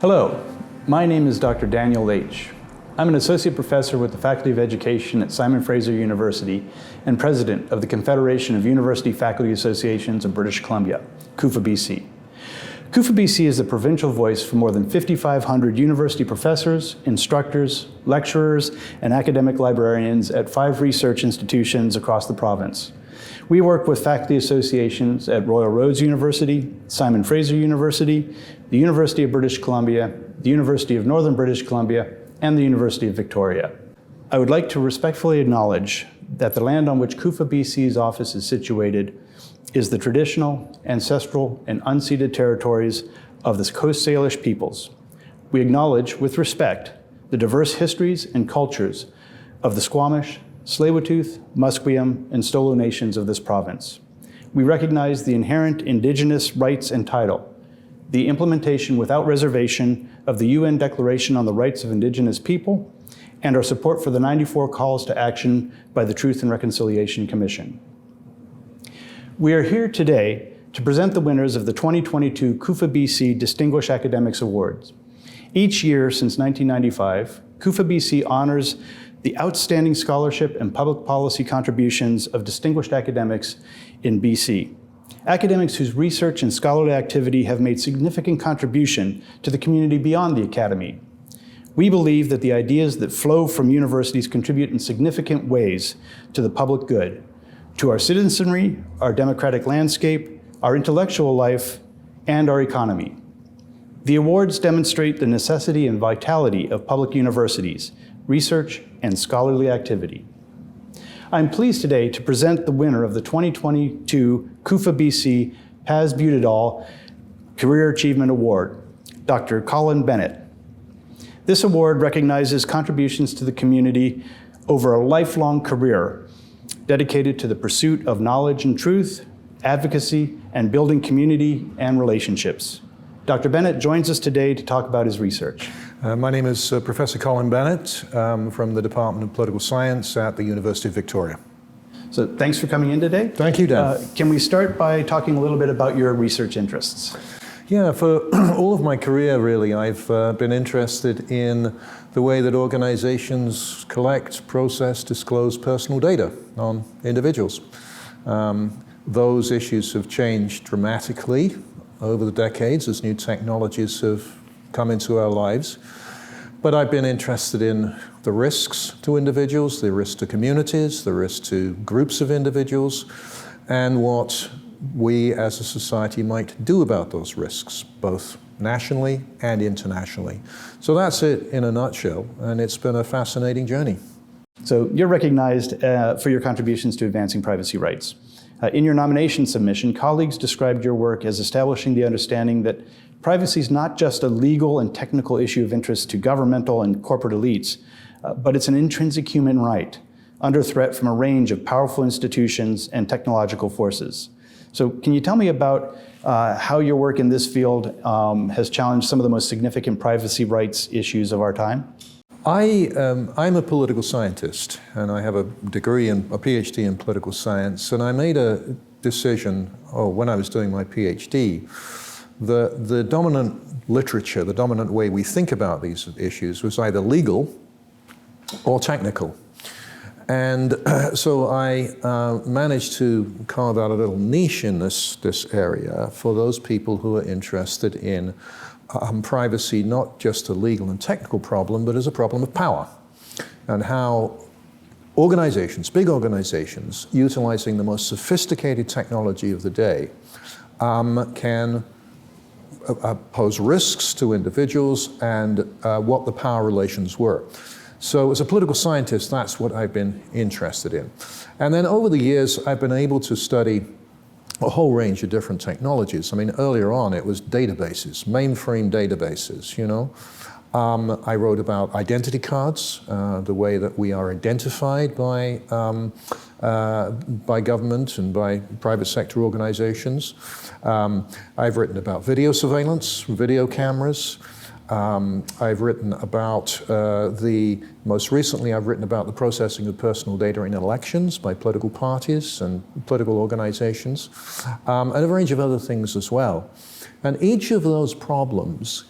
Hello, my name is Dr. Daniel H. I'm an associate professor with the Faculty of Education at Simon Fraser University and president of the Confederation of University Faculty Associations of British Columbia, CUFA BC. CUFA BC is the provincial voice for more than 5,500 university professors, instructors, lecturers, and academic librarians at 5 research institutions across the province. We work with faculty associations at Royal Roads University, Simon Fraser University, the University of British Columbia, the University of Northern British Columbia, and the University of Victoria. I would like to respectfully acknowledge that the land on which CUFA BC's office is situated is the traditional, ancestral, and unceded territories of the Coast Salish peoples. We acknowledge, with respect, the diverse histories and cultures of the Squamish, Tsleil-Waututh, Musqueam, and Stolo nations of this province. We recognize the inherent Indigenous rights and title, the implementation without reservation of the UN Declaration on the Rights of Indigenous People, and our support for the 94 calls to action by the Truth and Reconciliation Commission. We are here today to present the winners of the 2022 CUFA BC Distinguished Academics Awards. Each year since 1995, CUFA BC honors the outstanding scholarship and public policy contributions of distinguished academics in BC. Academics whose research and scholarly activity have made significant contribution to the community beyond the academy. We believe that the ideas that flow from universities contribute in significant ways to the public good, to our citizenry, our democratic landscape, our intellectual life, and our economy. The awards demonstrate the necessity and vitality of public universities, research, and scholarly activity. I'm pleased today to present the winner of the 2022 CUFA BC Paz Buttedahl Career Achievement Award, Dr. Colin Bennett. This award recognizes contributions to the community over a lifelong career dedicated to the pursuit of knowledge and truth, advocacy, and building community and relationships. Dr. Bennett joins us today to talk about his research. My name is Professor Colin Bennett from the Department of Political Science at the University of Victoria. So thanks for coming in today. Thank you, Dan. Can we start by talking a little bit about your research interests? Yeah, for all of my career, really, I've been interested in the way that organizations collect, process, disclose personal data on individuals. Those issues have changed dramatically over the decades as new technologies have come into our lives. But I've been interested in the risks to individuals, the risks to communities, the risks to groups of individuals, and what we as a society might do about those risks, both nationally and internationally. So that's it in a nutshell, and it's been a fascinating journey. So you're recognized for your contributions to advancing privacy rights. In your nomination submission, colleagues described your work as establishing the understanding that privacy is not just a legal and technical issue of interest to governmental and corporate elites, but it's an intrinsic human right, under threat from a range of powerful institutions and technological forces. So can you tell me about how your work in this field has challenged some of the most significant privacy rights issues of our time? I'm a political scientist, and I have a degree a PhD in political science, and I made a decision, when I was doing my PhD, the dominant literature, the dominant way we think about these issues was either legal or technical. And so I managed to carve out a little niche in this area for those people who are interested in privacy, not just a legal and technical problem, but as a problem of power, and how organizations, big organizations, utilizing the most sophisticated technology of the day, can pose risks to individuals and what the power relations were. So as a political scientist, that's what I've been interested in. And then over the years, I've been able to study a whole range of different technologies. I mean, earlier on, it was databases, mainframe databases, you know. I wrote about identity cards, the way that we are identified by government and by private sector organizations. I've written about video surveillance, video cameras. I've written about most recently I've written about the processing of personal data in elections by political parties and political organizations, and a range of other things as well. And each of those problems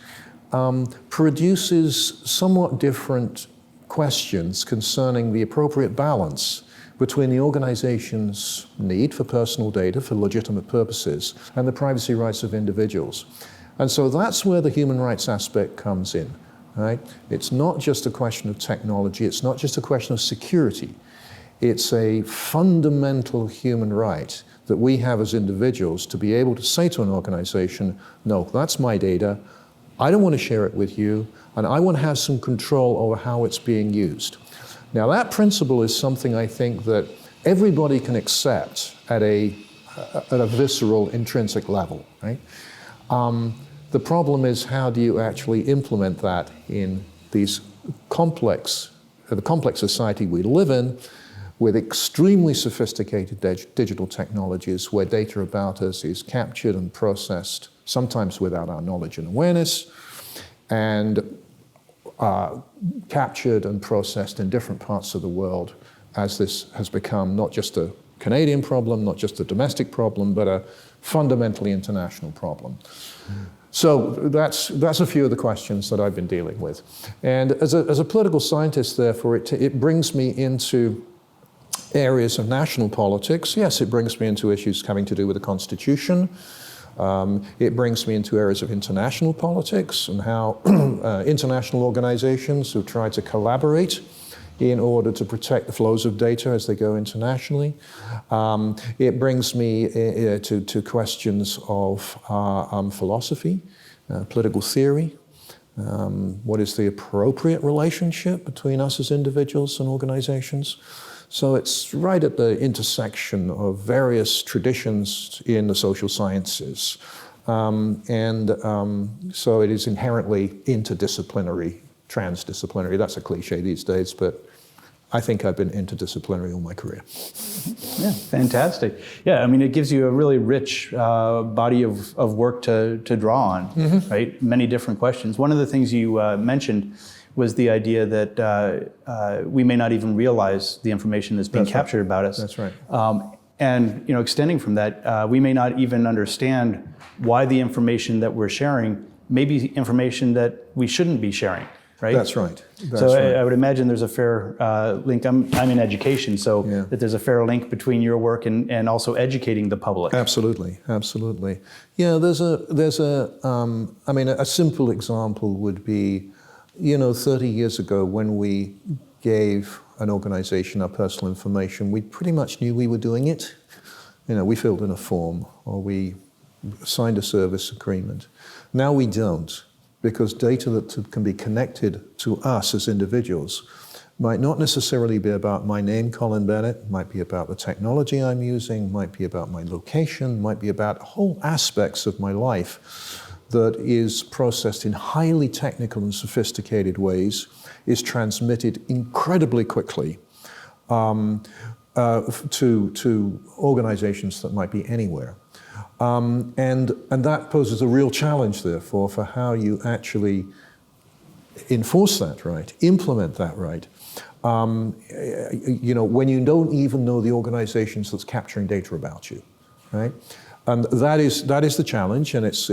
produces somewhat different questions concerning the appropriate balance between the organization's need for personal data for legitimate purposes and the privacy rights of individuals. And so that's where the human rights aspect comes in, right? It's not just a question of technology, it's not just a question of security. It's a fundamental human right that we have as individuals to be able to say to an organization, no, that's my data, I don't want to share it with you, and I want to have some control over how it's being used. Now that principle is something I think that everybody can accept at a visceral, intrinsic level, right? The problem is, how do you actually implement that in the complex society we live in, with extremely sophisticated digital technologies where data about us is captured and processed, sometimes without our knowledge and awareness, and captured and processed in different parts of the world, as this has become not just a Canadian problem, not just a domestic problem, but a fundamentally international problem. So that's a few of the questions that I've been dealing with. And as a political scientist, therefore, it brings me into areas of national politics. Yes, it brings me into issues having to do with the Constitution. It brings me into areas of international politics and how international organizations who try to collaborate in order to protect the flows of data as they go internationally. It brings me to questions of philosophy, political theory. What is the appropriate relationship between us as individuals and organizations? So it's right at the intersection of various traditions in the social sciences. So it is inherently interdisciplinary, transdisciplinary. That's a cliche these days, but I think I've been interdisciplinary all my career. Yeah, fantastic. Yeah, I mean, it gives you a really rich body of work to draw on, right? Many different questions. One of the things you mentioned was the idea that we may not even realize the information that's being captured about us. That's right. And extending from that, we may not even understand why the information that we're sharing may be information that we shouldn't be sharing, right? That's right. I would imagine there's a fair link. I'm in education, so that there's a fair link between your work and also educating the public. Absolutely, absolutely. Yeah, I mean, a simple example would be, 30 years ago when we gave an organization our personal information, we pretty much knew we were doing it. We filled in a form or we signed a service agreement. Now we don't, because data that can be connected to us as individuals might not necessarily be about my name, Colin Bennett, might be about the technology I'm using, might be about my location, might be about whole aspects of my life that is processed in highly technical and sophisticated ways, is transmitted incredibly quickly to organizations that might be anywhere. And that poses a real challenge, therefore, for how you actually enforce that right, implement that right. When you don't even know the organizations that's capturing data about you, right? And that is the challenge, and it's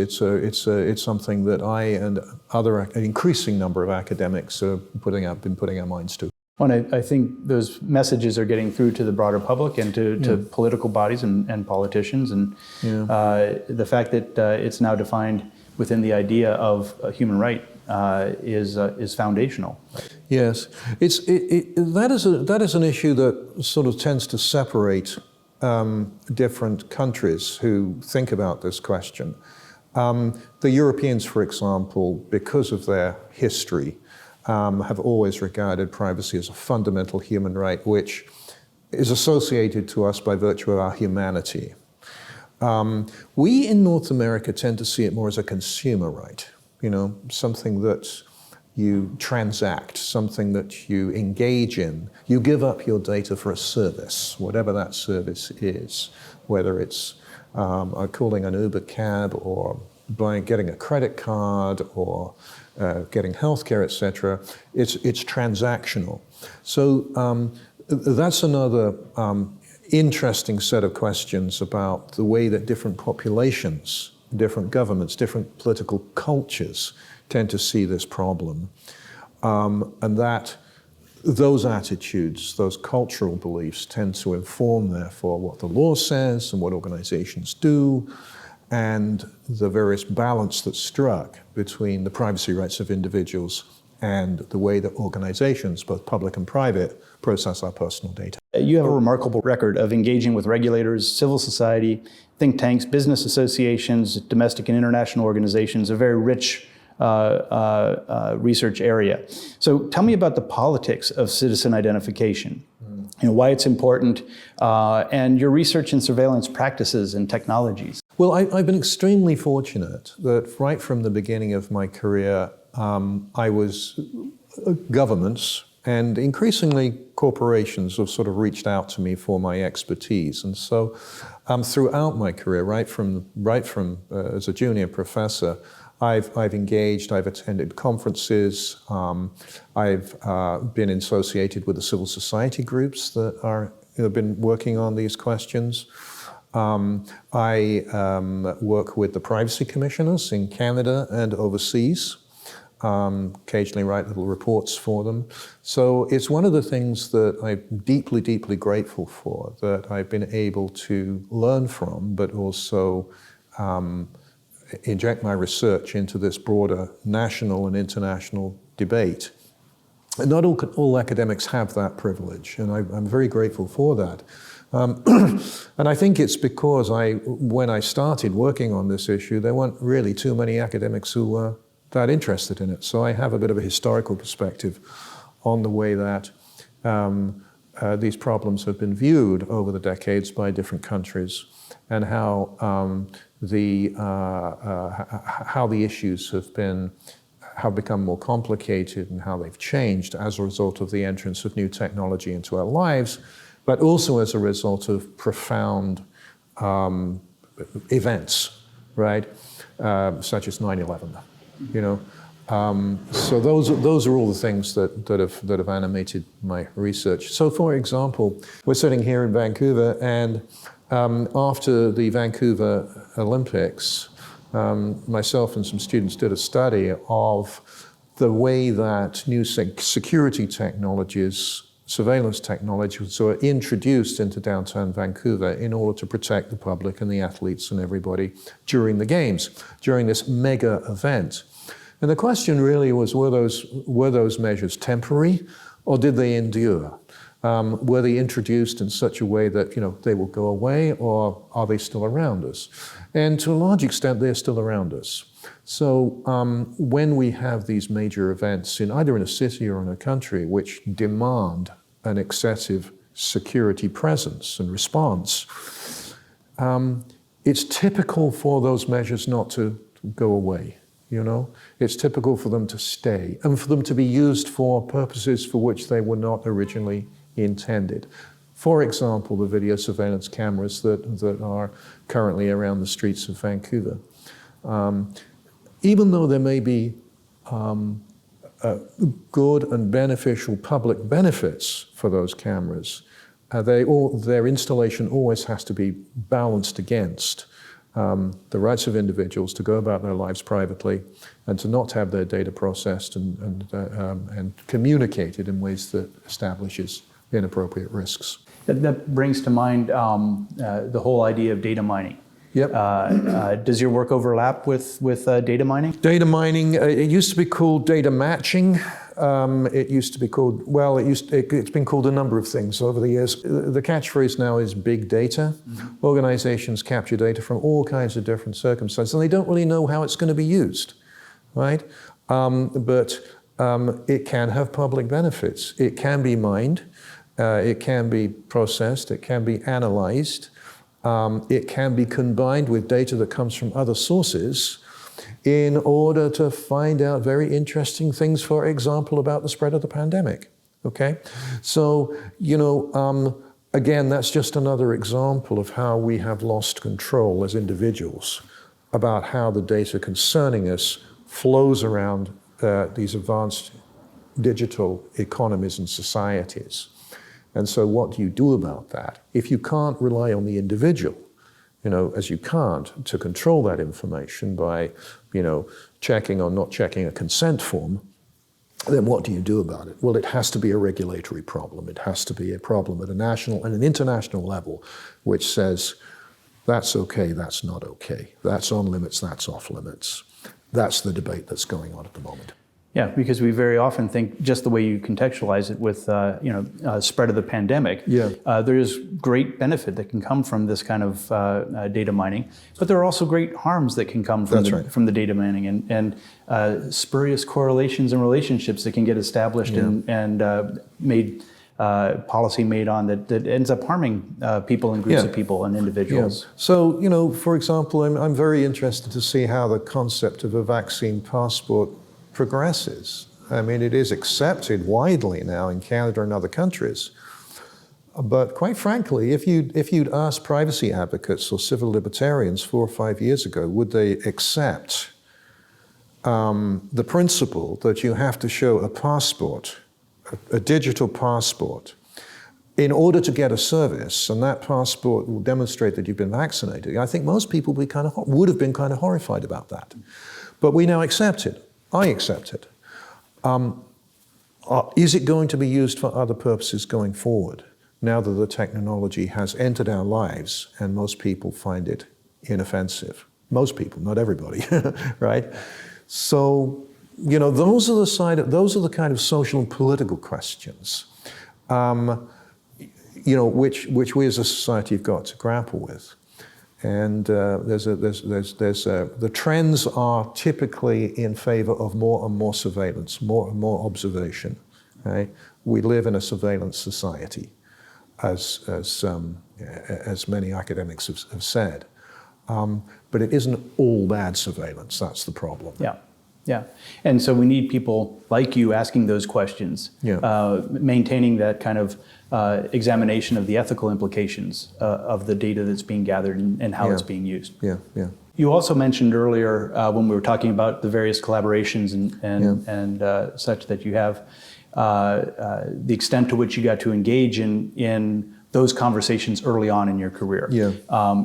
something that I and an increasing number of academics are been putting our minds to. Well, I think those messages are getting through to the broader public and to political bodies and politicians, and the fact that it's now defined within the idea of a human right is foundational. Yes, that is an issue that sort of tends to separate different countries who think about this question. The Europeans, for example, because of their history, have always regarded privacy as a fundamental human right, which is associated to us by virtue of our humanity. We in North America tend to see it more as a consumer right, something that you transact, something that you engage in. You give up your data for a service, whatever that service is, whether it's calling an Uber cab or getting a credit card or getting healthcare, etc. It's transactional. So that's another interesting set of questions about the way that different populations different governments, different political cultures tend to see this problem. And that those attitudes, those cultural beliefs tend to inform, therefore, what the law says and what organizations do, and the various balance that's struck between the privacy rights of individuals and the way that organizations, both public and private, process our personal data. You have a remarkable record of engaging with regulators, civil society, think tanks, business associations, domestic and international organizations, a very rich research area. So tell me about the politics of citizen identification, why it's important, and your research and surveillance practices and technologies. Well, I've been extremely fortunate that right from the beginning of my career, I was governments and increasingly corporations have sort of reached out to me for my expertise. And so throughout my career, right from as a junior professor, I've engaged, I've attended conferences, I've been associated with the civil society groups that have been working on these questions. I work with the privacy commissioners in Canada and overseas, occasionally write little reports for them. So it's one of the things that I'm deeply, deeply grateful for, that I've been able to learn from, but also inject my research into this broader national and international debate. And not all academics have that privilege, and I'm very grateful for that. And I think it's because when I started working on this issue, there weren't really too many academics who were that interested in it. So I have a bit of a historical perspective on the way that these problems have been viewed over the decades by different countries, and how the issues have become more complicated and how they've changed as a result of the entrance of new technology into our lives, but also as a result of profound events, right? Such as 9/11, So those are all the things that have animated my research. So for example, we're sitting here in Vancouver, and after the Vancouver Olympics, myself and some students did a study of the way that new security technologies, surveillance technologies, were introduced into downtown Vancouver in order to protect the public and the athletes and everybody during the games, during this mega event. And the question really was, were those measures temporary, or did they endure? Were they introduced in such a way that they will go away, or are they still around us? And to a large extent, they're still around us. So when we have these major events either in a city or in a country which demand an excessive security presence and response, it's typical for those measures not to go away. It's typical for them to stay and for them to be used for purposes for which they were not originally intended. For example, the video surveillance cameras that are currently around the streets of Vancouver. Even though there may be good and beneficial public benefits for those cameras, their installation always has to be balanced against the rights of individuals to go about their lives privately and to not have their data processed and communicated in ways that establishes inappropriate risks. That brings to mind the whole idea of data mining. Yep. Does your work overlap with data mining? Data mining, it used to be called data matching. It used to be called, it's been called a number of things over the years. The catchphrase now is big data. Mm-hmm. Organizations capture data from all kinds of different circumstances, and they don't really know how it's going to be used, right? But it can have public benefits. It can be mined. It can be processed. It can be analyzed. It can be combined with data that comes from other sources in order to find out very interesting things, for example, about the spread of the pandemic, okay? So, again, that's just another example of how we have lost control as individuals about how the data concerning us flows around these advanced digital economies and societies. And so what do you do about that? If you can't rely on the individual as you can't, to control that information by, checking or not checking a consent form, then what do you do about it? Well, it has to be a regulatory problem. It has to be a problem at a national and an international level, which says, that's okay, that's not okay. That's on limits, that's off limits. That's the debate that's going on at the moment. Yeah, because we very often think, just the way you contextualize it with spread of the pandemic, there is great benefit that can come from this kind of data mining, but there are also great harms that can come from the data mining and spurious correlations and relationships that can get established and made policy made on that ends up harming people and groups of people and individuals. Yeah. So, for example, I'm very interested to see how the concept of a vaccine passport progresses. I mean, it is accepted widely now in Canada and other countries. But quite frankly, if you'd asked privacy advocates or civil libertarians 4 or 5 years ago, would they accept the principle that you have to show a passport, a digital passport, in order to get a service, and that passport will demonstrate that you've been vaccinated? I think most people would have been kind of horrified about that. But we now accept it. I accept it. Is it going to be used for other purposes going forward, now that the technology has entered our lives and most people find it inoffensive? Most people, not everybody, right? So, those are the kind of social and political questions, which we as a society have got to grapple with. And the trends are typically in favor of more and more surveillance, more and more observation. Right? We live in a surveillance society, as many academics have said. But it isn't all bad surveillance. That's the problem. Yeah. And so we need people like you asking those questions, maintaining that kind of examination of the ethical implications of the data that's being gathered and how it's being used. Yeah. You also mentioned earlier when we were talking about the various collaborations and such that you have, the extent to which you got to engage in those conversations early on in your career,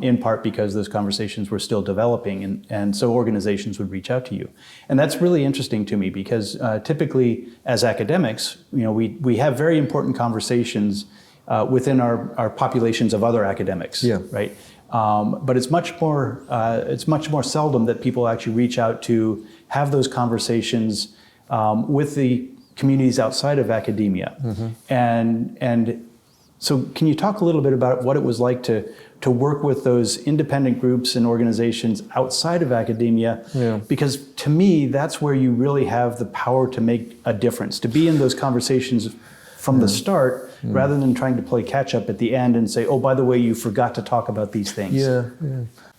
in part because those conversations were still developing, and so organizations would reach out to you. And that's really interesting to me because typically as academics, we have very important conversations within our populations of other academics, right? But it's much more seldom that people actually reach out to have those conversations with the communities outside of academia. And so can you talk a little bit about what it was like to work with those independent groups and organizations outside of academia? Because to me, that's where you really have the power to make a difference, to be in those conversations from the start, rather than trying to play catch up at the end and say, oh, by the way, you forgot to talk about these things.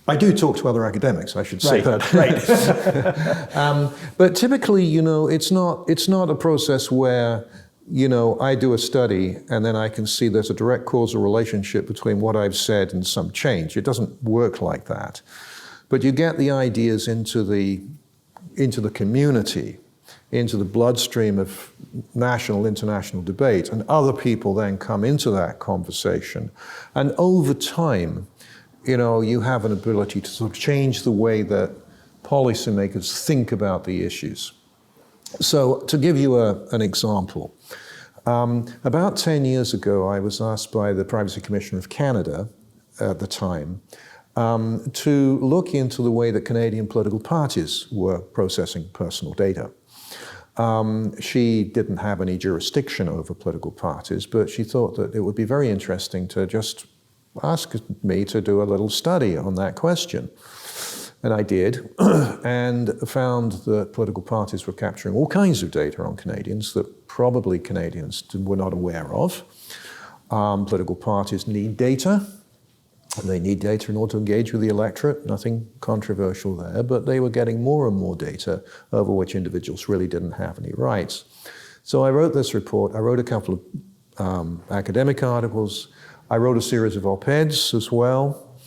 I do talk to other academics, I should say that. Right. But typically, it's not a process where I do a study and then I can see there's a direct causal relationship between what I've said and some change. It doesn't work like that. But you get the ideas into the community, into the bloodstream of national, international debate, and other people then come into that conversation. And over time, you have an ability to sort of change the way that policymakers think about the issues. So to give you an example, about 10 years ago, I was asked by the Privacy Commissioner of Canada at the time to look into the way that Canadian political parties were processing personal data. She didn't have any jurisdiction over political parties, but she thought that it would be very interesting to just ask me to do a little study on that question. And I did, and found that political parties were capturing all kinds of data on Canadians that probably Canadians were not aware of. Political parties need data. They need data in order to engage with the electorate. Nothing controversial there, but they were getting more and more data over which individuals really didn't have any rights. So I wrote this report. I wrote a couple of academic articles. I wrote a series of op-eds as well.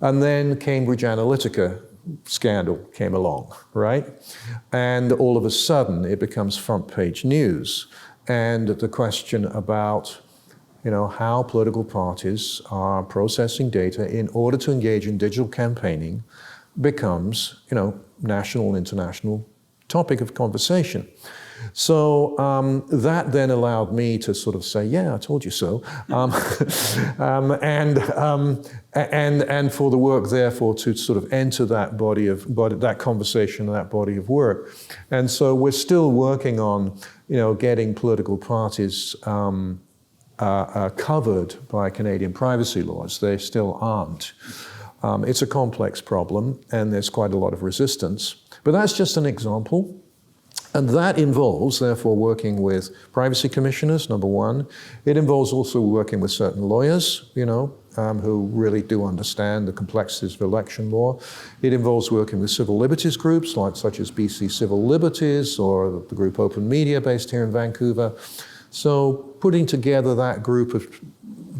And then Cambridge Analytica scandal came along, right? And all of a sudden it becomes front page news. And the question about, how political parties are processing data in order to engage in digital campaigning becomes, national and international topic of conversation. So that then allowed me to sort of say, yeah, I told you so. And for the work, therefore, to sort of enter that that conversation, that body of work. And so we're still working on, getting political parties covered by Canadian privacy laws. They still aren't. It's a complex problem, and there's quite a lot of resistance. But that's just an example. And that involves, therefore, working with privacy commissioners, number one. It involves also working with certain lawyers, who really do understand the complexities of election law. It involves working with civil liberties groups, such as BC Civil Liberties, or the group Open Media, based here in Vancouver. So putting together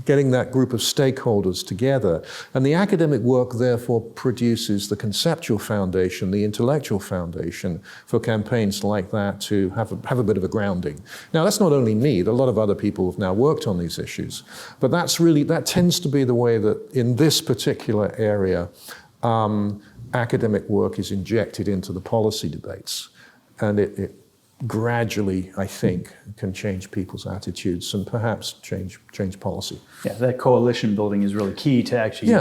getting that group of stakeholders together. And the academic work, therefore, produces the conceptual foundation, the intellectual foundation for campaigns like that to have a bit of a grounding. Now, that's not only me. A lot of other people have now worked on these issues. But that tends to be the way that in this particular area, academic work is injected into the policy debates. And it gradually, I think, can change people's attitudes and perhaps change policy. Yeah, that coalition building is really key to actually,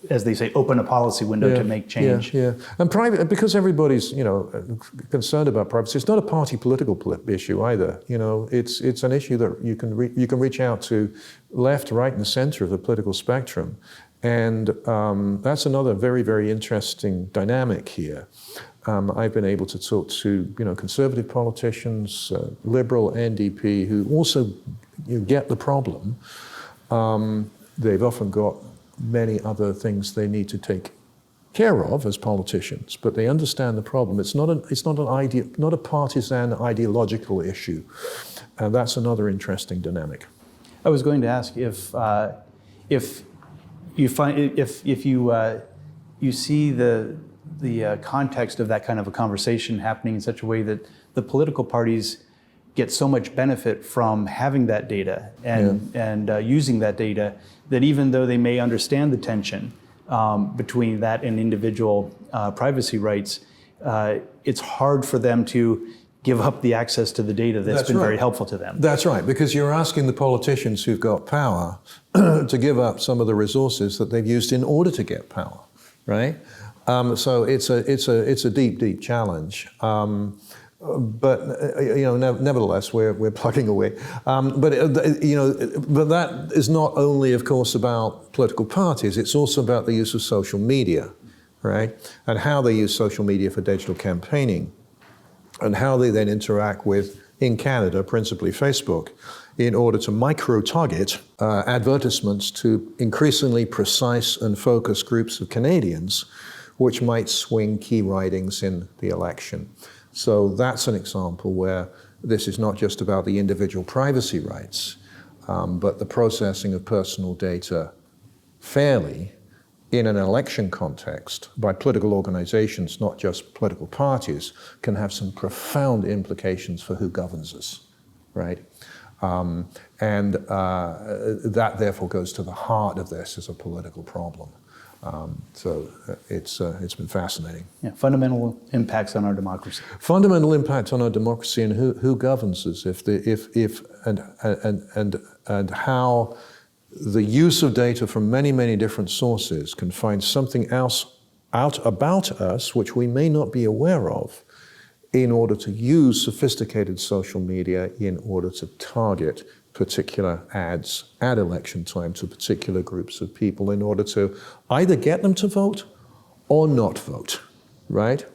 as they say, open a policy window to make change. Yeah. And because everybody's, concerned about privacy, it's not a party political issue either. It's an issue that you can reach out to left, right, and center of the political spectrum. And that's another very, very interesting dynamic here. I've been able to talk to, conservative politicians, Liberal, NDP, who also get the problem. They've often got many other things they need to take care of as politicians, but they understand the problem. It's not a partisan ideological issue, and that's another interesting dynamic. I was going to ask if you find you see the context of that kind of a conversation happening in such a way that the political parties get so much benefit from having that data and using that data, that even though they may understand the tension between that and individual privacy rights, it's hard for them to give up the access to the data that's been very helpful to them. That's right, because you're asking the politicians who've got power to give up some of the resources that they've used in order to get power, right? So it's a deep challenge. But nevertheless, we're plugging away. But that is not only, of course, about political parties. It's also about the use of social media, right? And how they use social media for digital campaigning, and how they then interact with, in Canada, principally Facebook, in order to micro-target advertisements to increasingly precise and focused groups of Canadians, which might swing key ridings in the election. So that's an example where this is not just about the individual privacy rights, but the processing of personal data fairly in an election context by political organizations, not just political parties, can have some profound implications for who governs us, right? And that therefore goes to the heart of this as a political problem. So it's been fascinating. Yeah, fundamental impacts on our democracy. Fundamental impact on our democracy, and who governs us, and how the use of data from many different sources can find something else out about us which we may not be aware of, in order to use sophisticated social media in order to target particular ads at election time to particular groups of people, in order to either get them to vote or not vote, right?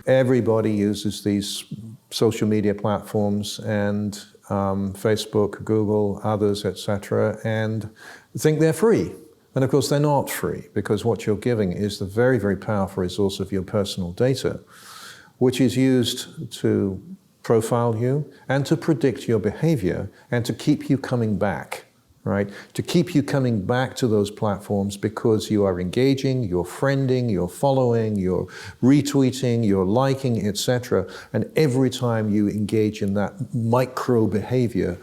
Everybody uses these social media platforms, and Facebook, Google, others, etc., and think they're free. And of course they're not free, because what you're giving is the very, very powerful resource of your personal data, which is used to profile you and to predict your behavior and to keep you coming back, right? To keep you coming back to those platforms because you are engaging, you're friending, you're following, you're retweeting, you're liking, etc. And every time you engage in that micro behavior,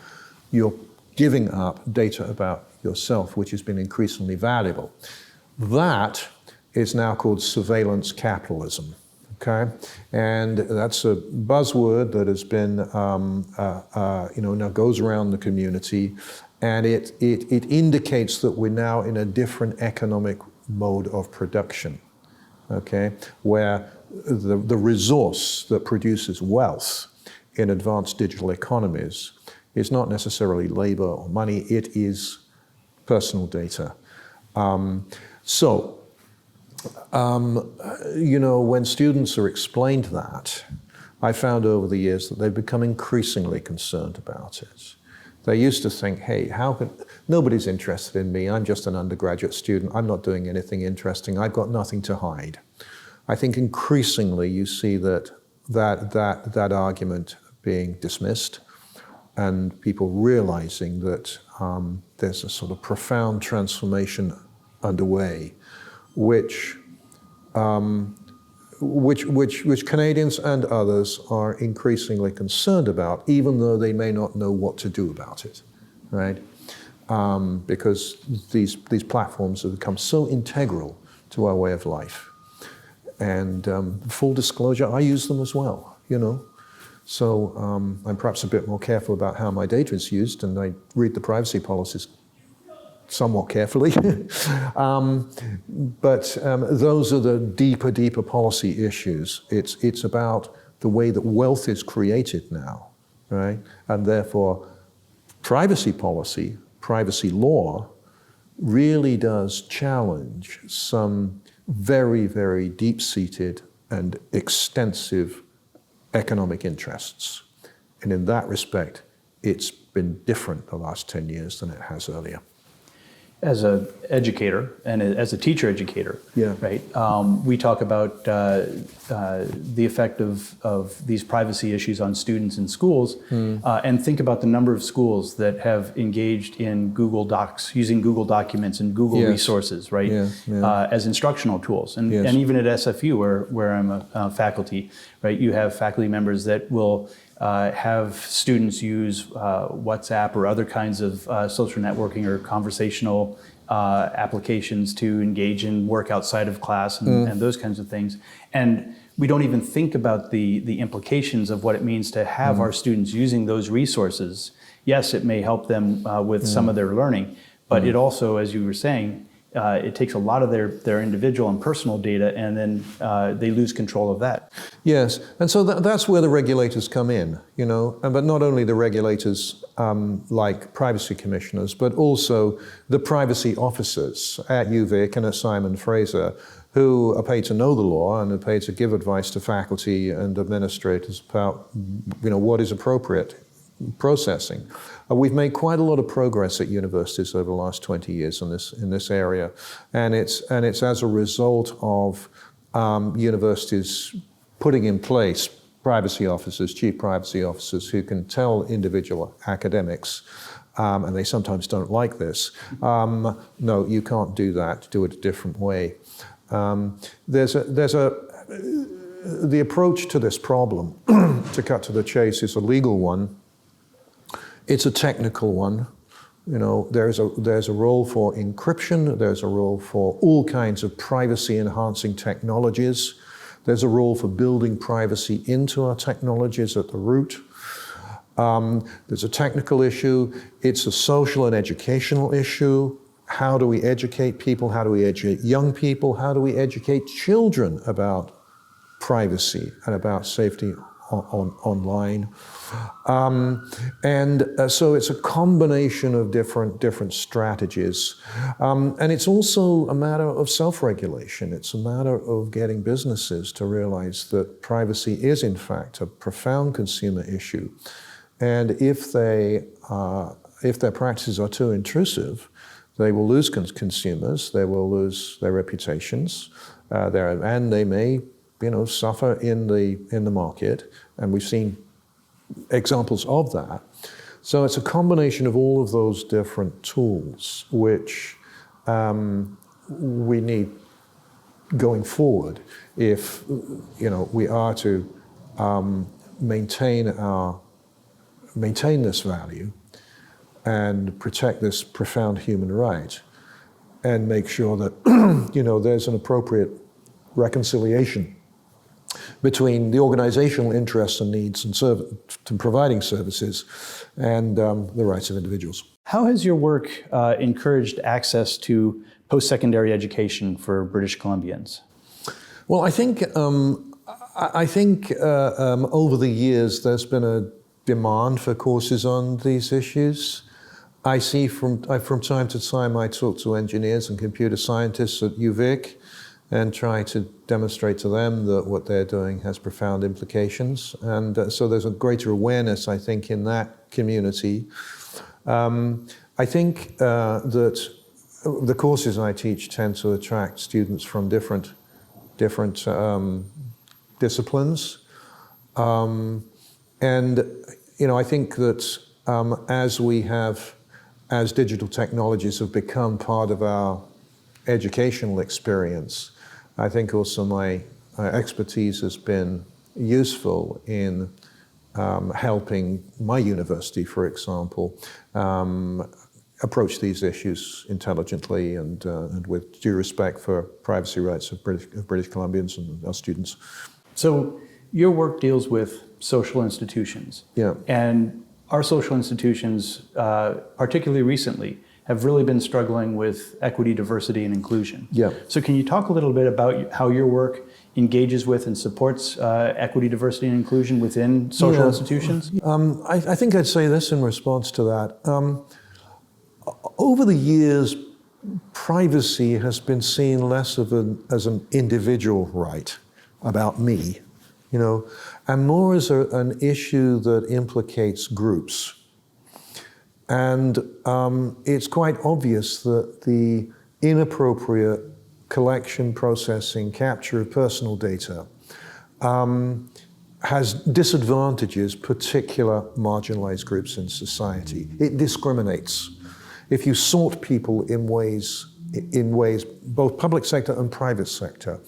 you're giving up data about yourself, which has been increasingly valuable. That is now called surveillance capitalism. Okay, and that's a buzzword that has been, now goes around the community, and it indicates that we're now in a different economic mode of production. Okay, where the resource that produces wealth in advanced digital economies is not necessarily labor or money; it is personal data. When students are explained that, I found over the years that they've become increasingly concerned about it. They used to think, hey, nobody's interested in me, I'm just an undergraduate student, I'm not doing anything interesting, I've got nothing to hide. I think increasingly you see that argument being dismissed, and people realizing that there's a sort of profound transformation underway, which Canadians and others are increasingly concerned about, even though they may not know what to do about it, right? Because these platforms have become so integral to our way of life. And full disclosure, I use them as well, So I'm perhaps a bit more careful about how my data is used, and I read the privacy policies somewhat carefully. But those are the deeper policy issues. It's about the way that wealth is created now, right? And therefore, privacy policy, privacy law, really does challenge some very, very deep-seated and extensive economic interests. And in that respect, it's been different the last 10 years than it has earlier. As an educator and as a teacher educator, yeah. Right? We talk about the effect of these privacy issues on students in schools, and think about the number of schools that have engaged in Google Docs, using Google Documents and Google resources, right, as instructional tools. And even at SFU, where I'm a faculty, right, you have faculty members that will have students use WhatsApp or other kinds of social networking or conversational applications to engage in work outside of class and those kinds of things. And we don't even think about the implications of what it means to have our students using those resources. Yes, it may help them with some of their learning, but it also, as you were saying, it takes a lot of their individual and personal data, and then they lose control of that. Yes, and so that's where the regulators come in, but not only the regulators like privacy commissioners, but also the privacy officers at UVic and at Simon Fraser, who are paid to know the law and are paid to give advice to faculty and administrators about what is appropriate processing. We've made quite a lot of progress at universities over the last 20 years in this area, and it's as a result of universities putting in place privacy officers, chief privacy officers, who can tell individual academics, and they sometimes don't like this, no, you can't do that, do it a different way. The approach to this problem, to cut to the chase, is a legal one. It's a technical one. There's a role for encryption. There's a role for all kinds of privacy-enhancing technologies. There's a role for building privacy into our technologies at the root. There's a technical issue. It's a social and educational issue. How do we educate people? How do we educate young people? How do we educate children about privacy and about safety online? So it's a combination of different strategies. And it's also a matter of self-regulation. It's a matter of getting businesses to realize that privacy is, in fact, a profound consumer issue. And if their practices are too intrusive, they will lose consumers, they will lose their reputations, and they may suffer in the market, and we've seen examples of that. So it's a combination of all of those different tools which we need going forward if we are to maintain this value and protect this profound human right and make sure that, there's an appropriate reconciliation between the organizational interests and needs and providing services and the rights of individuals. How has your work encouraged access to post-secondary education for British Columbians? Well, I think over the years there's been a demand for courses on these issues. I see from time to time I talk to engineers and computer scientists at UVic and try to demonstrate to them that what they're doing has profound implications. And so there's a greater awareness, I think, in that community. I think that the courses I teach tend to attract students from different disciplines. And, I think that as digital technologies have become part of our educational experience, I think also my expertise has been useful in helping my university, for example, approach these issues intelligently and with due respect for privacy rights of British Columbians and our students. So your work deals with social institutions. Yeah. And our social institutions, particularly recently, have really been struggling with equity, diversity, and inclusion. Yeah. So can you talk a little bit about how your work engages with and supports equity, diversity, and inclusion within social institutions? I think I'd say this in response to that. Over the years, privacy has been seen less as an individual right about me, and more as an issue that implicates groups. And it's quite obvious that the inappropriate collection, processing, capture of personal data has disadvantages particular marginalized groups in society. It discriminates. If you sort people in ways both public sector and private sector,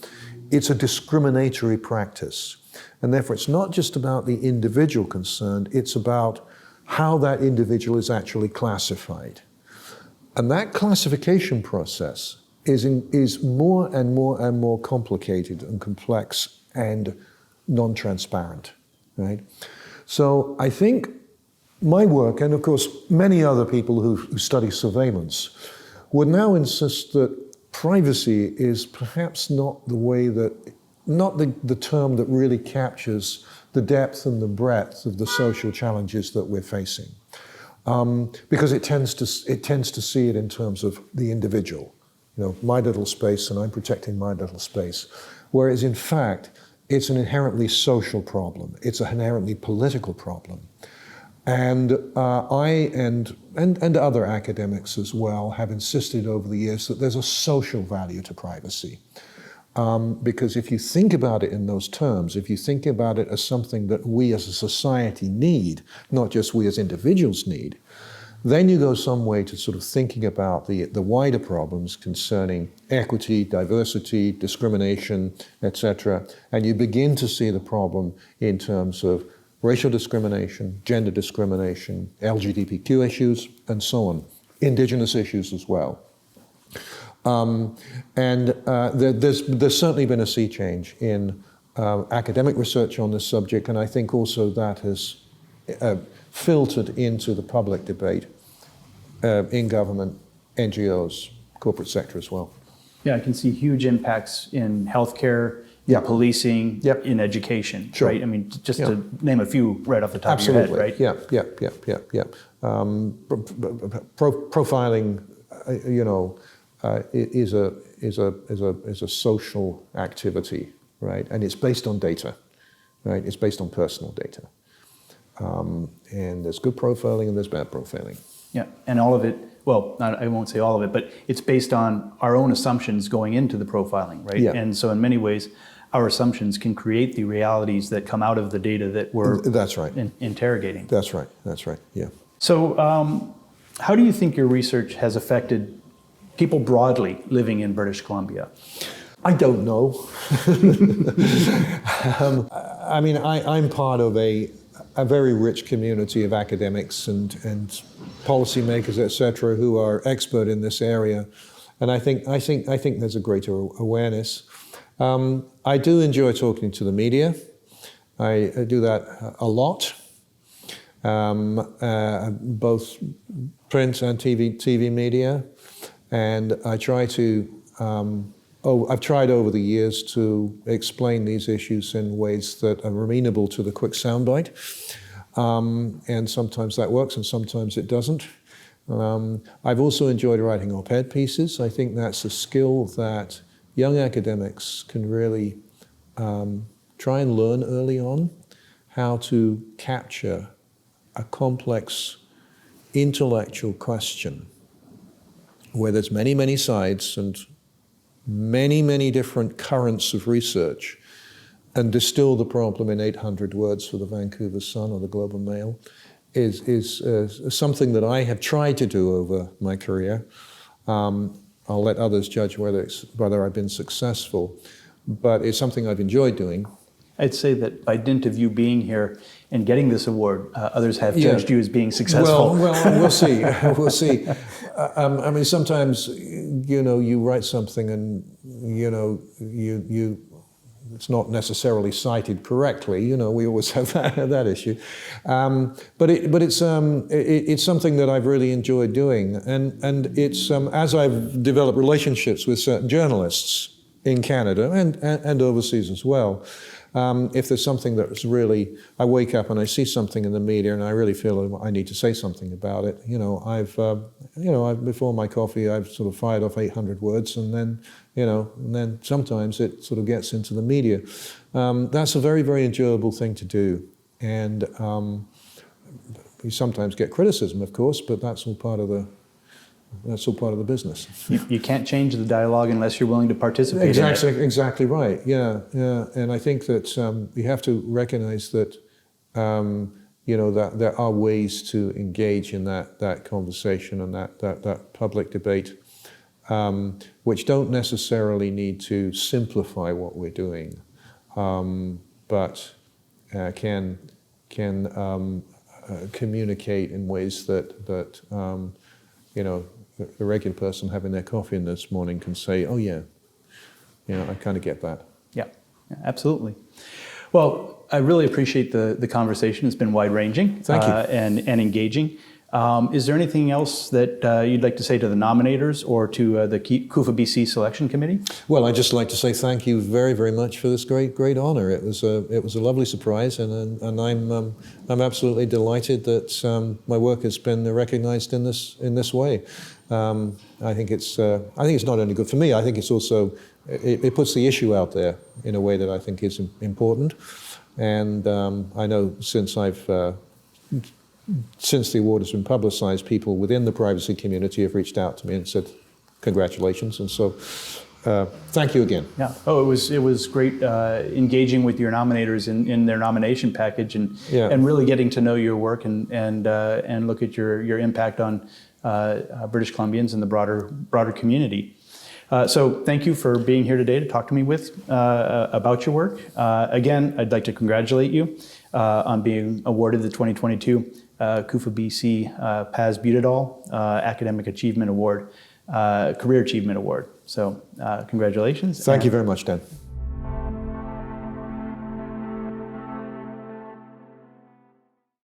it's a discriminatory practice. And therefore, it's not just about the individual concerned, it's about how that individual is actually classified. And that classification process is more and more and more complicated and complex and non-transparent, right? So I think my work, and of course many other people who study surveillance, would now insist that privacy is perhaps not the term that really captures the depth and the breadth of the social challenges that we're facing, because it tends to see it in terms of the individual, my little space, and I'm protecting my little space, whereas in fact it's an inherently social problem, it's an inherently political problem, and I and other academics as well have insisted over the years that there's a social value to privacy. Because if you think about it in those terms, if you think about it as something that we as a society need, not just we as individuals need, then you go some way to sort of thinking about the wider problems concerning equity, diversity, discrimination, etc. And you begin to see the problem in terms of racial discrimination, gender discrimination, LGBTQ issues, and so on, indigenous issues as well. There's certainly been a sea change in academic research on this subject, and I think also that has filtered into the public debate in government, NGOs, corporate sector as well. Yeah, I can see huge impacts in healthcare, in policing, in education, Sure. right? I mean, just to name a few right off the top of your head, right? Yeah. Profiling, is a social activity, right? And it's based on data, right? It's based on personal data. And there's good profiling and there's bad profiling. Yeah, and all of it, well, I won't say all of it, but it's based on our own assumptions going into the profiling, right? Yeah. And so in many ways, our assumptions can create the realities that come out of the data that we're That's right. Interrogating. That's right, yeah. So how do you think your research has affected people broadly living in British Columbia? I don't know. I'm part of a a very rich community of academics and policymakers, etc., who are expert in this area, and I think there's a greater awareness. I do enjoy talking to the media. I do that a lot, both print and TV media, and I try to. I've tried over the years to explain these issues in ways that are amenable to the quick soundbite, and sometimes that works and sometimes it doesn't. I've also enjoyed writing op-ed pieces. I think that's a skill that young academics can really try and learn early on, how to capture a complex intellectual question where there's many, many sides and many different currents of research, and distill the problem in 800 words for the Vancouver Sun or the Globe and Mail is something that I have tried to do over my career. I'll let others judge whether I've been successful, but it's something I've enjoyed doing. I'd say that by dint of you being here and getting this award, others have judged you as being successful. Well, we'll see. We'll see. I mean, sometimes, you write something and, it's not necessarily cited correctly. We always have that issue. But it's something that I've really enjoyed doing. And it's, as I've developed relationships with certain journalists in Canada and overseas as well, if there's something that's really, I wake up and I see something in the media and I really feel I need to say something about it. I've before my coffee, I've sort of fired off 800 words, and then sometimes it sort of gets into the media. That's a very, very enjoyable thing to do, and you sometimes get criticism, of course, but that's all part of the business. You can't change the dialogue unless you're willing to participate in it. Exactly right. Yeah. And I think that you have to recognize that that there are ways to engage in that conversation and that public debate, which don't necessarily need to simplify what we're doing, but can communicate in ways that the regular person having their coffee in this morning can say, oh yeah, I kind of get that. Yeah, absolutely. Well, I really appreciate the conversation. It's been wide-ranging. Thank you. And engaging. Is there anything else that you'd like to say to the nominators or to the CUFA BC Selection Committee? Well, I'd just like to say thank you very, very much for this great honor. It was a lovely surprise, and I'm absolutely delighted that my work has been recognized in this way. I think it's not only good for me. I think it's also it puts the issue out there in a way that I think is important. And I know since the award has been publicized, people within the privacy community have reached out to me and said, congratulations. And so thank you again. Yeah. Oh, it was great engaging with your nominators in their nomination package and really getting to know your work and look at your impact on British Columbians and the broader community. So thank you for being here today to talk to me about your work. Again, I'd like to congratulate you on being awarded the 2022 CUFA BC Paz Buttedahl Academic Achievement Award, Career Achievement Award. So congratulations. Thank you very much, Dan.